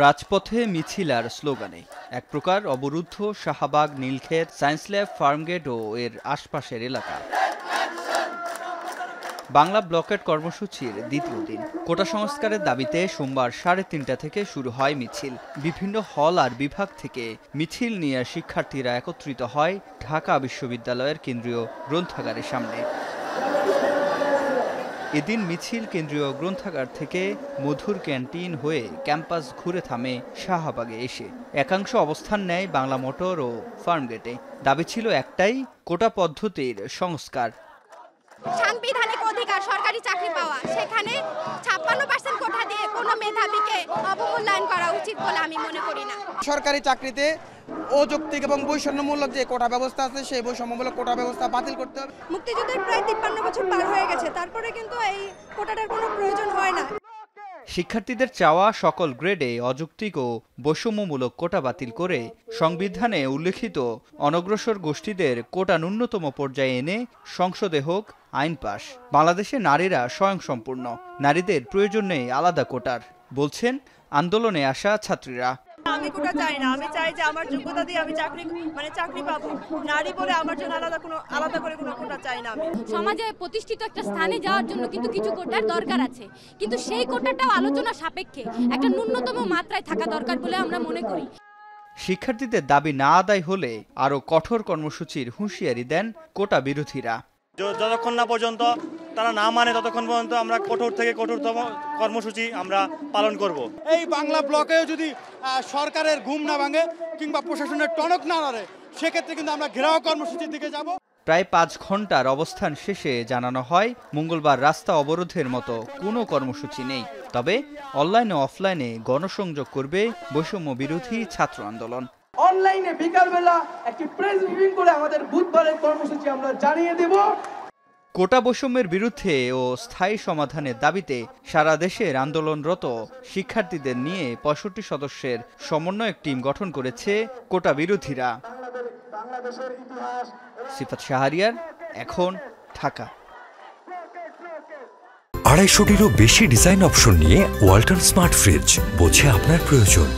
রাজপথে মিছিল আর স্লোগানে এক প্রকার অবরুদ্ধ শাহবাগ, নীলক্ষেত, সায়েন্স ল্যাব, ফার্মগেট ও এর আশপাশের এলাকা। বাংলা ব্লকেট কর্মসূচির দ্বিতীয় দিন। কোটা সংস্কারের দাবিতে সোমবার 3:30 থেকে শুরু হয় মিছিল। বিভিন্ন হল আর বিভাগ থেকে মিছিল নিয়ে শিক্ষার্থীরা একত্রিত হয় ঢাকা বিশ্ববিদ্যালয়ের কেন্দ্রীয় গ্রন্থাগারের সামনে। এদিন মিছিল কেন্দ্রীয় গ্রন্থাগার থেকে মধুর ক্যান্টিন হয়ে ক্যাম্পাস ঘুরে থামে শাহবাগে এসে। একাংশ অবস্থান নেয় বাংলা মোটর ও ফার্মগেটে। দাবি ছিল একটাই, কোটা পদ্ধতির সংস্কার। সাংবিধানিক অধিকার সরকারি চাকরি পাওয়া, সেখানে 56% কোটা দিয়ে কোনো মেধাবীকে অবমূল্যায়ন করা উচিত বলে আমি মনে করি না। সরকারি চাকরিতে অযৌক্তিক এবং বৈষম্যমূলক যে কোটা ব্যবস্থা আছে সেই বৈষম্যমূলক কোটা ব্যবস্থা বাতিল করতে হবে। মুক্তিযুদ্ধের প্রায় 53 বছর পার হয়ে গেছে, তারপরে কিন্তু এই কোটাটার কোনো প্রয়োজন হয় না। শিক্ষার্থীদের চাওয়া সকল গ্রেডে অযৌক্তিক ও বৈষম্যমূলক কোটা বাতিল করে সংবিধানে উল্লেখিত অনগ্রসর গোষ্ঠীদের কোটা ন্যূনতম পর্যায়ে এনে সংসদে হোক আইন পাশ। বাংলাদেশে নারীরা স্বয়ংসম্পূর্ণ, নারীদের প্রয়োজন নেই আলাদা কোটার, বলছেন আন্দোলনে আসা ছাত্রীরা। আমি কোটা চাই না, আমি চাই যে আমার যোগ্যতা দিয়ে আমি চাকরি পাবো। নারী বলে আমার জন্য আলাদা করে কোনো কোটা চাই না। আমি সমাজে প্রতিষ্ঠিত একটা স্থানে যাওয়ার জন্য কিন্তু কিছু কোটার দরকার আছে, কিন্তু সেই কোটাটাও আলোচনা সাপেক্ষে একটা ন্যূনতম মাত্রায় থাকা দরকার বলে আমরা মনে করি। শিক্ষার্থীদের দাবি না আদায় হলে আরও কঠোর কর্মসূচির হুঁশিয়ারি দেন কোটা বিরোধীরা। যতক্ষণ না পর্যন্ত তারা না মানে ততক্ষণ পর্যন্ত আমরা কঠোর থেকে কঠোরতম কর্মসূচি আমরা পালন করব। এই বাংলা ব্লকেও যদি সরকারের ঘুম না ভাঙে কিংবা প্রশাসনের টনক না নড়ে, সেক্ষেত্রে কিন্তু আমরা ঘেরাও কর্মসূচির দিকে যাব। প্রায় 5 ঘন্টার অবস্থান শেষে জানানো হয় মঙ্গলবার রাস্তা অবরোধের মতো কোনো কর্মসূচি নেই। তবে অনলাইন ও অফলাইনে গণসংযোগ করবে বৈষম্য বিরোধী ছাত্র আন্দোলন। অনলাইনে বিকালবেলা একটি প্রেস ব্রিফিং করে আমাদের বুধবারের কর্মসূচি আমরা জানিয়ে দেব। কোটা বৈষম্যের বিরুদ্ধে ও স্থায়ী সমাধানের দাবিতে সারা দেশের আন্দোলনরত শিক্ষার্থীদের নিয়ে 65 সদস্যের সমন্বয়ক টিম গঠন করেছে কোটা বিরোধীরা। সিফাত শাহরিয়ার, এখন, ঢাকা। 250-টিরও বেশি ডিজাইন অপশন নিয়ে ওয়ালটন স্মার্ট ফ্রিজ, বোঝে আপনার প্রয়োজন।